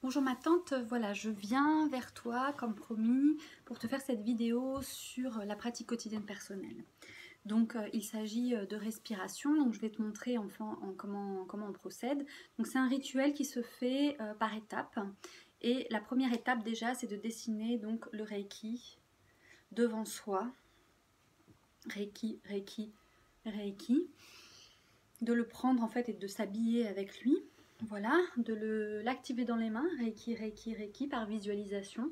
Bonjour ma tante, voilà, je viens vers toi comme promis pour te faire cette vidéo sur la pratique quotidienne personnelle. Donc il s'agit de respiration, donc je vais te montrer enfin comment on procède. Donc c'est un rituel qui se fait par étapes. Et la première étape déjà c'est de dessiner donc le Reiki devant soi. Reiki, Reiki, Reiki. De le prendre en fait et de s'habiller avec lui. Voilà, de l'activer dans les mains, Reiki, Reiki, Reiki, par visualisation.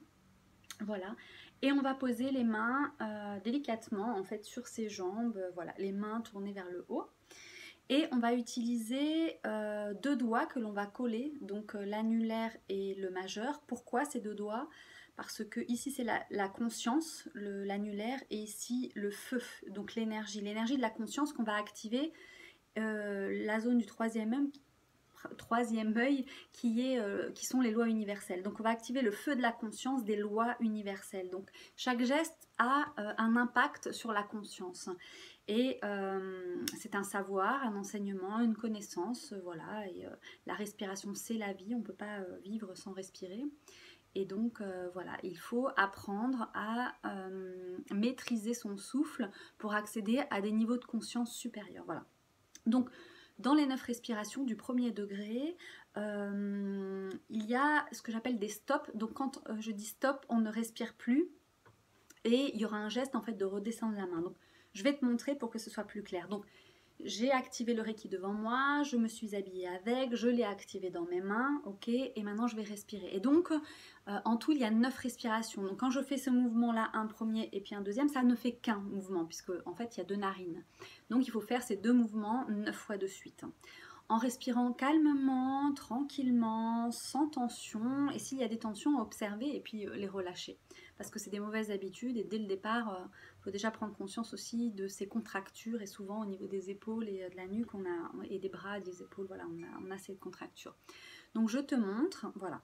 Voilà, et on va poser les mains délicatement en fait sur ses jambes, voilà, les mains tournées vers le haut. Et on va utiliser deux doigts que l'on va coller, donc l'annulaire et le majeur. Pourquoi ces deux doigts? Parce que ici c'est la conscience, l'annulaire, et ici le feu, donc l'énergie de la conscience qu'on va activer, la zone du troisième œil qui sont les lois universelles. Donc on va activer le feu de la conscience des lois universelles. Donc chaque geste a un impact sur la conscience. Et c'est un savoir, un enseignement, une connaissance, voilà. Et la respiration, c'est la vie, on ne peut pas vivre sans respirer. Et donc voilà, il faut apprendre à maîtriser son souffle pour accéder à des niveaux de conscience supérieurs. Voilà. Donc, dans les 9 respirations du premier degré, il y a ce que j'appelle des stops. Donc, quand je dis stop, on ne respire plus et il y aura un geste en fait de redescendre la main. Donc, je vais te montrer pour que ce soit plus clair. Donc, j'ai activé le Reiki devant moi, je me suis habillée avec, je l'ai activé dans mes mains, ok, et maintenant je vais respirer. Et donc, en tout, il y a 9 respirations. Donc, quand je fais ce mouvement-là, un premier et puis un deuxième, ça ne fait qu'un mouvement, puisque en fait, il y a 2 narines. Donc, il faut faire ces 2 mouvements 9 fois de suite. En respirant calmement, tranquillement, sans tension, et s'il y a des tensions, observer et puis les relâcher. Parce que c'est des mauvaises habitudes, et dès le départ, faut déjà prendre conscience aussi de ces contractures, et souvent au niveau des épaules et de la nuque et des bras, des épaules, voilà, on a ces contractures. Donc je te montre, voilà.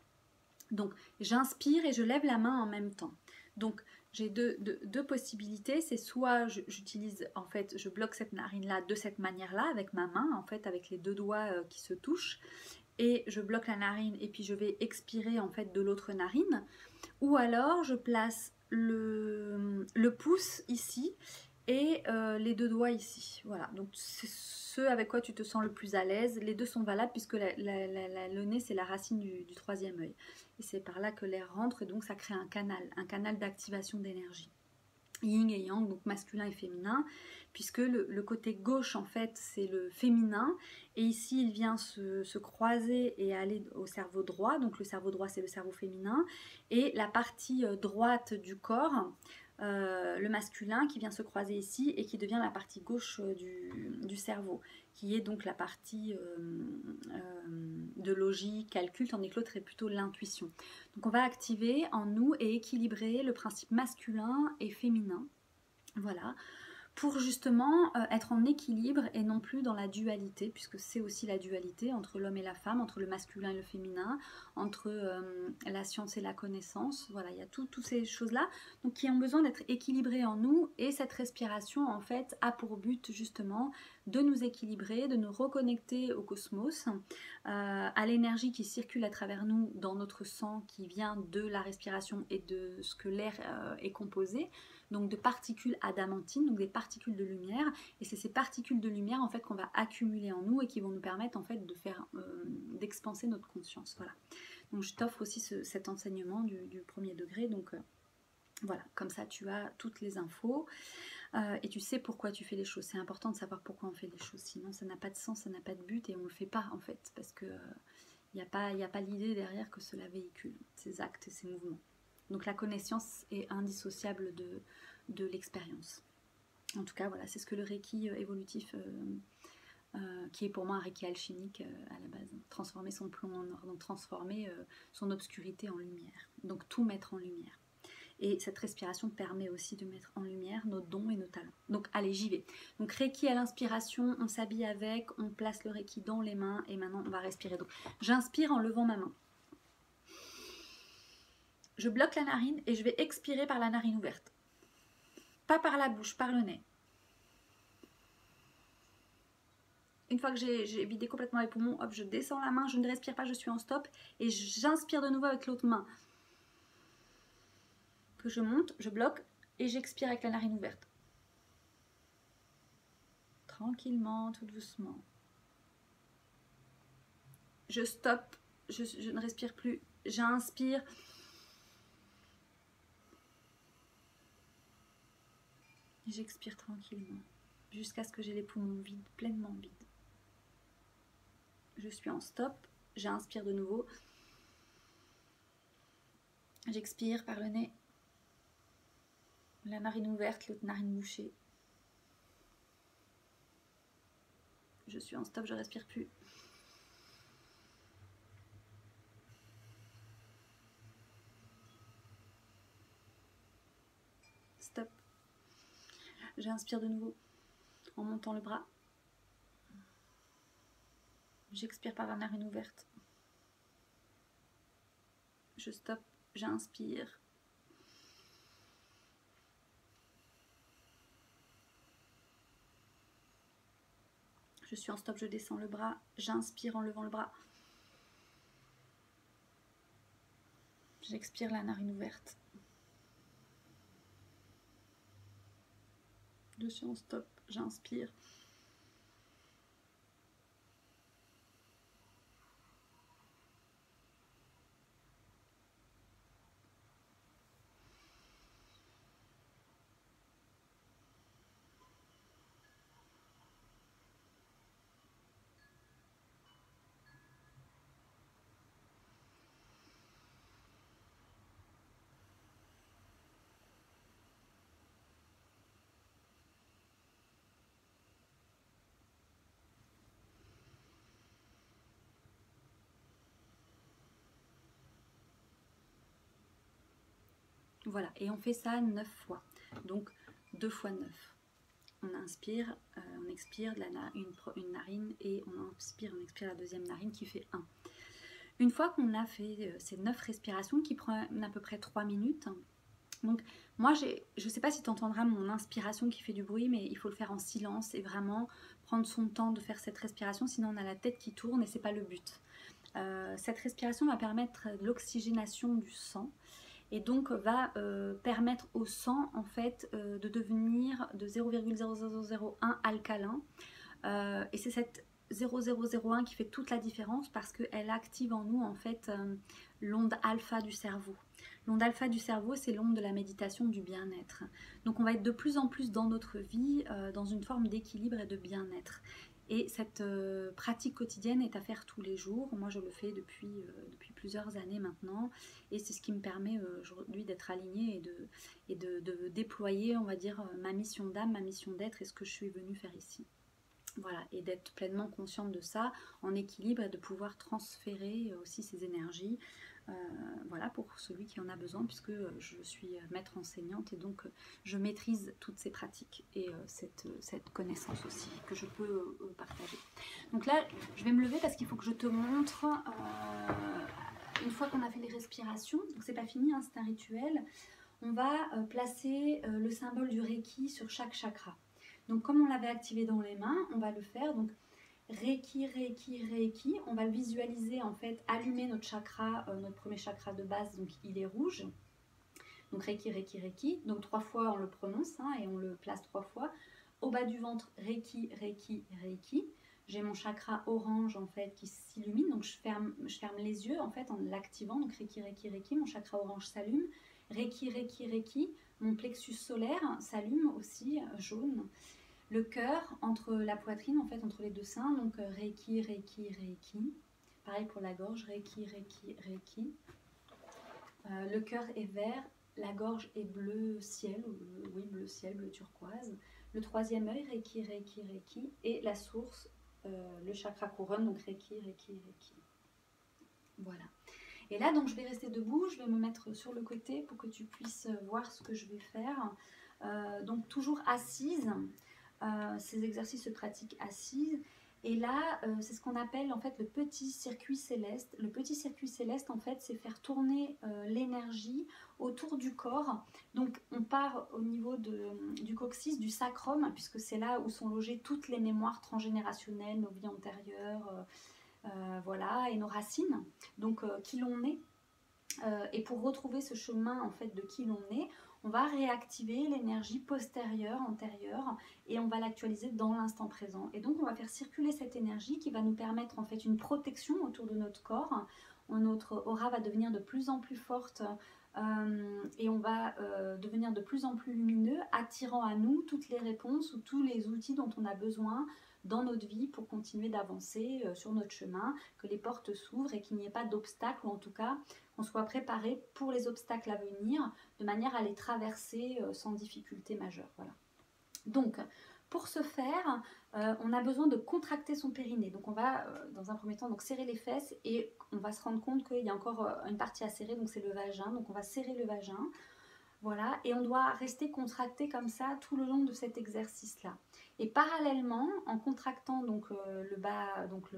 Donc j'inspire et je lève la main en même temps. Donc j'ai deux possibilités, c'est soit j'utilise, en fait, je bloque cette narine-là de cette manière-là, avec ma main, en fait, avec les 2 doigts qui se touchent, et je bloque la narine et puis je vais expirer en fait de l'autre narine, ou alors je place le pouce ici et les 2 doigts ici. Voilà, donc c'est ce avec quoi tu te sens le plus à l'aise. Les deux sont valables puisque le nez c'est la racine du troisième œil. Et c'est par là que l'air rentre et donc ça crée un canal d'activation d'énergie. Yin et yang, donc masculin et féminin, puisque le côté gauche en fait c'est le féminin, et ici il vient se croiser et aller au cerveau droit, donc le cerveau droit c'est le cerveau féminin, et la partie droite du corps, le masculin qui vient se croiser ici et qui devient la partie gauche du cerveau, qui est donc la partie de logique, calcul, tandis que l'autre est plutôt l'intuition. Donc on va activer en nous et équilibrer le principe masculin et féminin, voilà, pour justement être en équilibre et non plus dans la dualité, puisque c'est aussi la dualité entre l'homme et la femme, entre le masculin et le féminin, entre la science et la connaissance. Voilà, il y a toutes ces choses-là donc qui ont besoin d'être équilibrées en nous, et cette respiration en fait a pour but justement de nous équilibrer, de nous reconnecter au cosmos, à l'énergie qui circule à travers nous dans notre sang, qui vient de la respiration et de ce que l'air est composé, donc de particules adamantines, donc des particules de lumière, et c'est ces particules de lumière en fait qu'on va accumuler en nous et qui vont nous permettre en fait de faire d'expanser notre conscience. Voilà. Donc je t'offre aussi cet enseignement du premier degré, donc voilà, comme ça tu as toutes les infos et tu sais pourquoi tu fais les choses. C'est important de savoir pourquoi on fait les choses, sinon ça n'a pas de sens, ça n'a pas de but et on le fait pas en fait, parce que il n'y a pas l'idée derrière que cela véhicule, ces actes et ces mouvements. Donc la connaissance est indissociable de l'expérience. En tout cas, voilà, c'est ce que le Reiki évolutif, qui est pour moi un Reiki alchimique à la base. Transformer son plomb en or, donc transformer son obscurité en lumière. Donc tout mettre en lumière. Et cette respiration permet aussi de mettre en lumière nos dons et nos talents. Donc allez, j'y vais. Donc Reiki à l'inspiration, on s'habille avec, on place le Reiki dans les mains et maintenant on va respirer. Donc j'inspire en levant ma main. Je bloque la narine et je vais expirer par la narine ouverte. Pas par la bouche, par le nez. Une fois que j'ai vidé complètement les poumons, hop, je descends la main, je ne respire pas, je suis en stop et j'inspire de nouveau avec l'autre main. Que je monte, je bloque et j'expire avec la narine ouverte. Tranquillement, tout doucement. Je stoppe, je ne respire plus, j'inspire. Et j'expire tranquillement jusqu'à ce que j'ai les poumons vides, pleinement vides. Je suis en stop, j'inspire de nouveau. J'expire par le nez. La narine ouverte, l'autre narine bouchée. Je suis en stop, je respire plus. Stop. J'inspire de nouveau en montant le bras. J'expire par la narine ouverte. Je stoppe, j'inspire. Je suis en stop, je descends le bras. J'inspire en levant le bras. J'expire la narine ouverte. Je suis en stop, j'inspire. Voilà, et on fait ça 9 fois. Donc 2 fois 9. On inspire, on expire une narine et on inspire, on expire la deuxième narine qui fait 1. Une fois qu'on a fait ces 9 respirations qui prennent à peu près 3 minutes, donc moi je ne sais pas si tu entendras mon inspiration qui fait du bruit, mais il faut le faire en silence et vraiment prendre son temps de faire cette respiration, sinon on a la tête qui tourne et c'est pas le but. Cette respiration va permettre l'oxygénation du sang et donc va permettre au sang en fait de devenir de 0,0001 alcalin et c'est cette 0001 qui fait toute la différence parce qu'elle active en nous en fait l'onde alpha du cerveau. L'onde alpha du cerveau, c'est l'onde de la méditation, du bien-être. Donc on va être de plus en plus dans notre vie dans une forme d'équilibre et de bien-être. Et cette pratique quotidienne est à faire tous les jours. Moi, je le fais depuis plusieurs années maintenant. Et c'est ce qui me permet aujourd'hui d'être alignée et de déployer, on va dire, ma mission d'âme, ma mission d'être et ce que je suis venue faire ici. Voilà, et d'être pleinement consciente de ça, en équilibre et de pouvoir transférer aussi ces énergies. Voilà, pour celui qui en a besoin, puisque je suis maître enseignante et donc je maîtrise toutes ces pratiques et cette connaissance aussi que je peux partager. Donc là, je vais me lever parce qu'il faut que je te montre, une fois qu'on a fait les respirations, donc c'est pas fini, hein, c'est un rituel, on va placer le symbole du Reiki sur chaque chakra. Donc comme on l'avait activé dans les mains, on va le faire. Donc Reiki, Reiki, Reiki. On va le visualiser en fait, allumer notre chakra, notre premier chakra de base, donc il est rouge. Donc Reiki, Reiki, Reiki. Donc 3 fois on le prononce hein, et on le place 3 fois. Au bas du ventre, Reiki, Reiki, Reiki. J'ai mon chakra orange en fait qui s'illumine. Donc je ferme les yeux en fait en l'activant. Donc Reiki, Reiki, Reiki. Mon chakra orange s'allume. Reiki, Reiki, Reiki. Mon plexus solaire s'allume aussi, jaune. Le cœur entre la poitrine, en fait, entre les deux seins. Donc Reiki, Reiki, Reiki. Pareil pour la gorge, Reiki, Reiki, Reiki. Le cœur est vert, la gorge est bleu ciel, oui, bleu ciel, bleu turquoise. Le troisième œil, Reiki, Reiki, Reiki. Et la source, le chakra couronne, donc Reiki, Reiki, Reiki. Voilà. Et là, donc, je vais rester debout, je vais me mettre sur le côté pour que tu puisses voir ce que je vais faire. Donc, toujours assise. Ces exercices se pratiquent assises. Et là, c'est ce qu'on appelle en fait le petit circuit céleste. Le petit circuit céleste, en fait, c'est faire tourner l'énergie autour du corps. Donc, on part au niveau du coccyx, du sacrum, puisque c'est là où sont logées toutes les mémoires transgénérationnelles, nos vies antérieures, voilà, et nos racines, donc qui l'on est. Et pour retrouver ce chemin en fait de qui l'on est, on va réactiver l'énergie postérieure, antérieure, et on va l'actualiser dans l'instant présent. Et donc on va faire circuler cette énergie qui va nous permettre en fait une protection autour de notre corps. Notre aura va devenir de plus en plus forte et on va devenir de plus en plus lumineux, attirant à nous toutes les réponses ou tous les outils dont on a besoin dans notre vie pour continuer d'avancer sur notre chemin, que les portes s'ouvrent et qu'il n'y ait pas d'obstacles, ou en tout cas qu'on soit préparé pour les obstacles à venir, de manière à les traverser sans difficulté majeure. Voilà. Donc, pour ce faire, on a besoin de contracter son périnée. Donc, on va, dans un premier temps, donc, serrer les fesses et on va se rendre compte qu'il y a encore une partie à serrer, donc c'est le vagin. Donc, on va serrer le vagin. Voilà, et on doit rester contracté comme ça tout le long de cet exercice-là. Et parallèlement, en contractant donc le bas, donc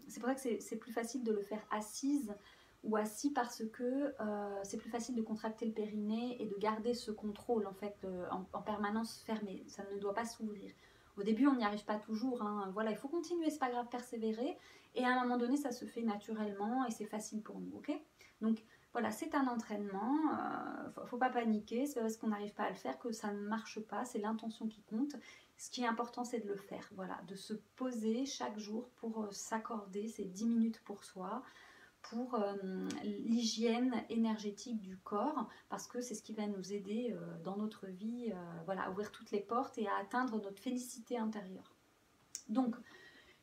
c'est pour ça que c'est plus facile de le faire assise ou assis parce que c'est plus facile de contracter le périnée et de garder ce contrôle en fait en permanence fermé. Ça ne doit pas s'ouvrir. Au début, on n'y arrive pas toujours. Hein. Voilà, il faut continuer, c'est pas grave, persévérer. Et à un moment donné, ça se fait naturellement et c'est facile pour nous, ok? Donc voilà, c'est un entraînement, faut pas paniquer, c'est parce qu'on n'arrive pas à le faire que ça ne marche pas, c'est l'intention qui compte. Ce qui est important, c'est de le faire, voilà, de se poser chaque jour pour s'accorder ces 10 minutes pour soi, pour l'hygiène énergétique du corps, parce que c'est ce qui va nous aider dans notre vie, voilà, à ouvrir toutes les portes et à atteindre notre félicité intérieure. Donc,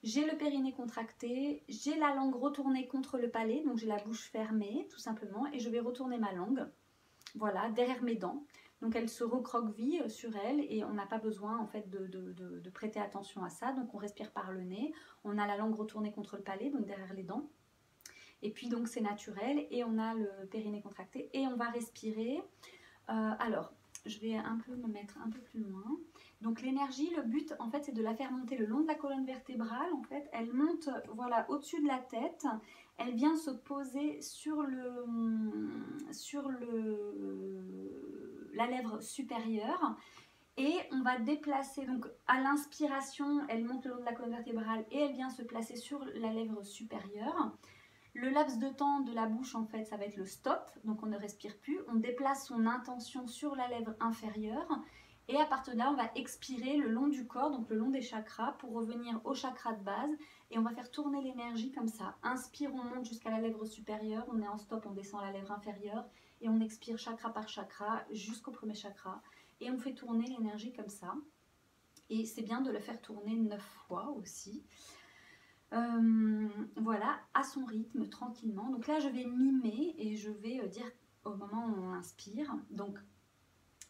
j'ai le périnée contracté, j'ai la langue retournée contre le palais, donc j'ai la bouche fermée tout simplement, et je vais retourner ma langue, voilà, derrière mes dents. Donc elle se recroqueville sur elle et on n'a pas besoin en fait de prêter attention à ça. Donc on respire par le nez, on a la langue retournée contre le palais, donc derrière les dents. Et puis donc c'est naturel et on a le périnée contracté et on va respirer. Alors, je vais un peu me mettre un peu plus loin. Donc l'énergie, le but en fait c'est de la faire monter le long de la colonne vertébrale. En fait, elle monte voilà au-dessus de la tête. Elle vient se poser sur la lèvre supérieure. Et on va déplacer, donc à l'inspiration, elle monte le long de la colonne vertébrale et elle vient se placer sur la lèvre supérieure. Le laps de temps de la bouche, en fait, ça va être le stop, donc on ne respire plus. On déplace son intention sur la lèvre inférieure et à partir de là, on va expirer le long du corps, donc le long des chakras, pour revenir au chakra de base et on va faire tourner l'énergie comme ça. Inspire, on monte jusqu'à la lèvre supérieure, on est en stop, on descend la lèvre inférieure et on expire chakra par chakra jusqu'au premier chakra et on fait tourner l'énergie comme ça. Et c'est bien de le faire tourner 9 fois aussi. Voilà, à son rythme, tranquillement. Donc là, je vais mimer et je vais dire au moment où on inspire. Donc,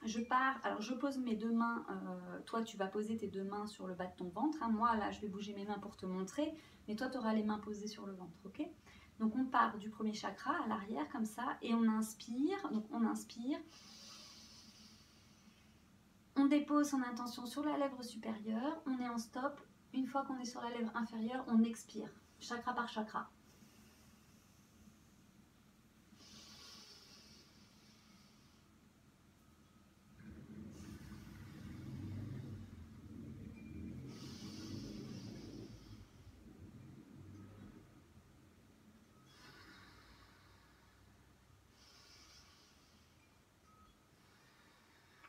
je pars, alors je pose mes deux mains, toi tu vas poser tes deux mains sur le bas de ton ventre. Hein. Moi, là, je vais bouger mes mains pour te montrer, mais toi, tu auras les mains posées sur le ventre, ok? Donc, on part du premier chakra à l'arrière, comme ça, et on inspire. Donc, on inspire. On dépose son intention sur la lèvre supérieure, on est en stop. Une fois qu'on est sur la lèvre inférieure, on expire, chakra par chakra.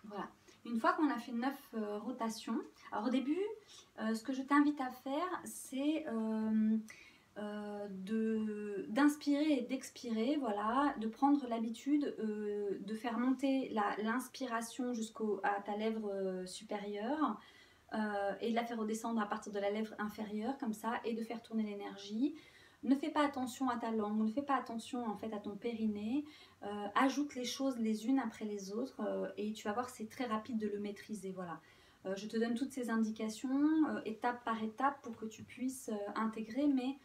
Voilà. Une fois qu'on a fait 9 rotations, alors au début, ce que je t'invite à faire, c'est d'inspirer et d'expirer, voilà, de prendre l'habitude de faire monter l'inspiration jusqu'à ta lèvre supérieure et de la faire redescendre à partir de la lèvre inférieure, comme ça, et de faire tourner l'énergie. Ne fais pas attention à ta langue, ne fais pas attention en fait à ton périnée, ajoute les choses les unes après les autres et tu vas voir, c'est très rapide de le maîtriser, voilà. Je te donne toutes ces indications étape par étape pour que tu puisses intégrer, mais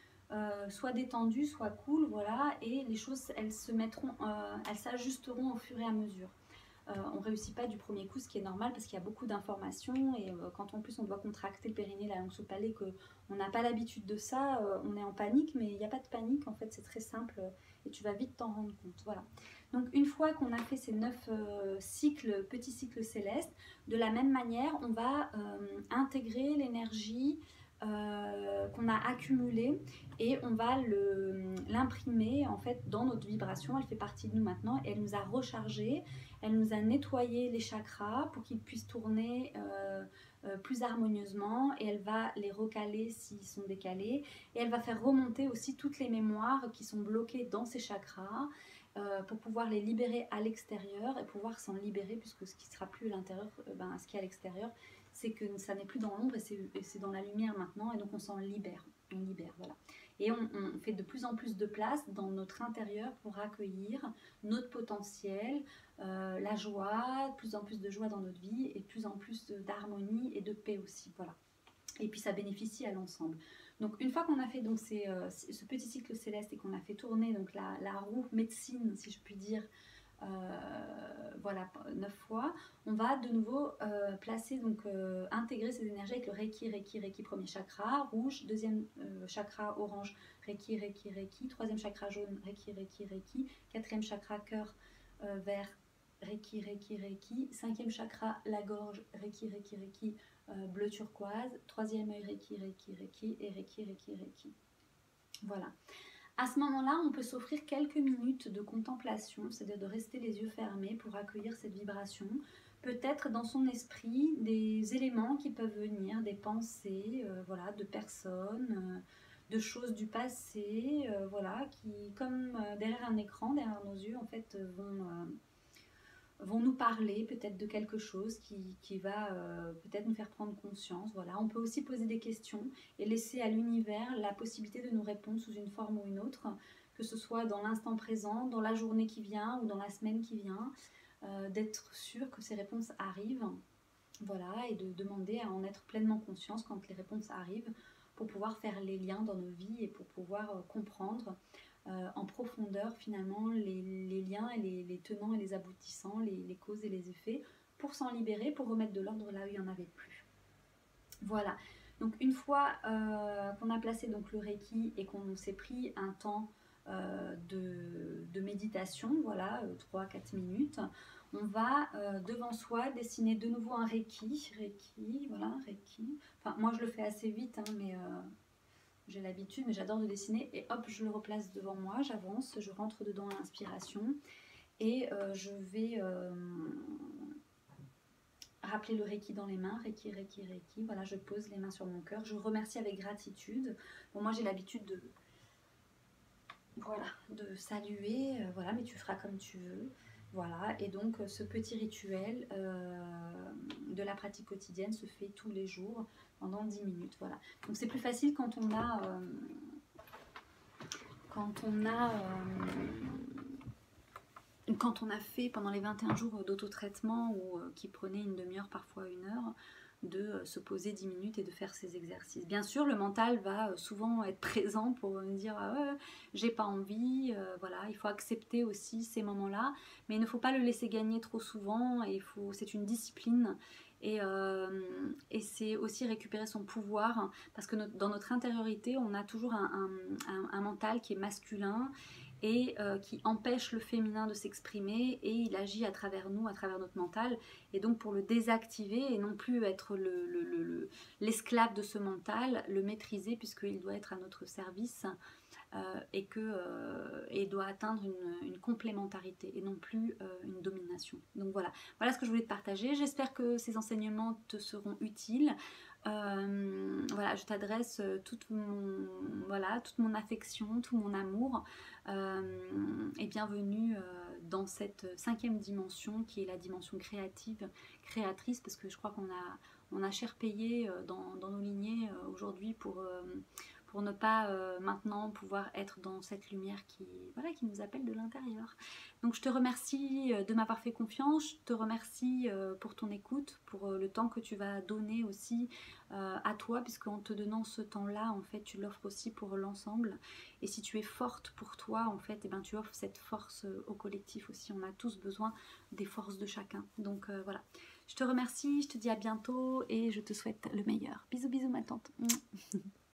sois détendu, sois cool, voilà, et les choses elles se mettront, elles s'ajusteront au fur et à mesure. on ne réussit pas du premier coup, ce qui est normal parce qu'il y a beaucoup d'informations et quand en plus on doit contracter le périnée, la langue sous le palais, qu'on n'a pas l'habitude de ça, on est en panique, mais il n'y a pas de panique, en fait c'est très simple et tu vas vite t'en rendre compte. Voilà. Donc une fois qu'on a fait ces 9 cycles, petits cycles célestes, de la même manière, on va intégrer l'énergie qu'on a accumulée et on va l'imprimer en fait dans notre vibration. Elle fait partie de nous maintenant et elle nous a rechargé, elle nous a nettoyé les chakras pour qu'ils puissent tourner plus harmonieusement et elle va les recaler s'ils sont décalés et elle va faire remonter aussi toutes les mémoires qui sont bloquées dans ces chakras pour pouvoir les libérer à l'extérieur et pouvoir s'en libérer, puisque ce qui sera plus à l'intérieur, ce qui est à l'extérieur, c'est que ça n'est plus dans l'ombre et c'est dans la lumière maintenant, et donc on s'en libère, voilà. Et on fait de plus en plus de place dans notre intérieur pour accueillir notre potentiel, la joie, de plus en plus de joie dans notre vie et de plus en plus d'harmonie et de paix aussi, voilà. Et puis ça bénéficie à l'ensemble. Donc une fois qu'on a fait donc ce petit cycle céleste et qu'on a fait tourner donc la roue médecine, si je puis dire, voilà, 9 fois, on va de nouveau placer, donc intégrer ces énergies avec le Reiki, Reiki, Reiki, premier chakra, rouge, deuxième chakra orange, Reiki, Reiki, Reiki, troisième chakra jaune, Reiki, Reiki, Reiki, quatrième chakra cœur, vert, Reiki, Reiki, Reiki, cinquième chakra, la gorge, Reiki, Reiki, Reiki, bleu turquoise, troisième œil, Reiki, Reiki, Reiki, et Reiki, Reiki, Reiki. Voilà. À ce moment-là, on peut s'offrir quelques minutes de contemplation, c'est-à-dire de rester les yeux fermés pour accueillir cette vibration. Peut-être dans son esprit des éléments qui peuvent venir, des pensées, voilà, de personnes, de choses du passé, voilà, qui, comme derrière un écran, derrière nos yeux, en fait, vont nous parler peut-être de quelque chose qui va peut-être nous faire prendre conscience. Voilà. On peut aussi poser des questions et laisser à l'univers la possibilité de nous répondre sous une forme ou une autre, que ce soit dans l'instant présent, dans la journée qui vient ou dans la semaine qui vient, d'être sûr que ces réponses arrivent, voilà, et de demander à en être pleinement conscience quand les réponses arrivent pour pouvoir faire les liens dans nos vies et pour pouvoir comprendre en profondeur finalement les liens et les tenants et les aboutissants, les causes et les effets, pour s'en libérer, pour remettre de l'ordre là où il n'y en avait plus. Voilà, donc une fois qu'on a placé donc le Reiki et qu'on s'est pris un temps de méditation, voilà, 3-4 minutes, on va devant soi dessiner de nouveau un Reiki, voilà, Reiki. Enfin, moi je le fais assez vite, hein, mais j'ai l'habitude, mais j'adore de dessiner. Et hop, je le replace devant moi, j'avance, je rentre dedans à l'inspiration. Et je vais rappeler le Reiki dans les mains, Reiki, Reiki, Reiki. Voilà, je pose les mains sur mon cœur. Je remercie avec gratitude. Bon, moi j'ai l'habitude de saluer, voilà, mais tu feras comme tu veux. Voilà, et donc ce petit rituel de la pratique quotidienne se fait tous les jours pendant 10 minutes. Voilà. Donc c'est plus facile quand on a fait pendant les 21 jours d'autotraitement ou qui prenait une demi-heure, parfois 1 heure, de se poser 10 minutes et de faire ces exercices. Bien sûr, le mental va souvent être présent pour me dire j'ai pas envie, voilà, il faut accepter aussi ces moments-là, mais il ne faut pas le laisser gagner trop souvent, et c'est une discipline. Et c'est aussi récupérer son pouvoir, parce que dans notre intériorité, on a toujours un mental qui est masculin et qui empêche le féminin de s'exprimer, et il agit à travers nous, à travers notre mental. Et donc pour le désactiver et non plus être l'esclave de ce mental, le maîtriser puisqu'il doit être à notre service et doit atteindre une complémentarité et non plus une domination. Donc voilà ce que je voulais te partager. J'espère que ces enseignements te seront utiles. Voilà, je t'adresse toute mon affection, tout mon amour, et bienvenue dans cette 5e dimension qui est la dimension créatrice, parce que je crois qu'on a cher payé dans nos lignées aujourd'hui pour pour ne pas maintenant pouvoir être dans cette lumière qui, voilà, qui nous appelle de l'intérieur. Donc je te remercie de m'avoir fait confiance, je te remercie pour ton écoute, pour le temps que tu vas donner aussi à toi, puisqu'en te donnant ce temps-là, en fait, tu l'offres aussi pour l'ensemble. Et si tu es forte pour toi, en fait, eh ben, tu offres cette force au collectif aussi. On a tous besoin des forces de chacun. Donc voilà. Je te remercie, je te dis à bientôt et je te souhaite le meilleur. Bisous, bisous ma tante.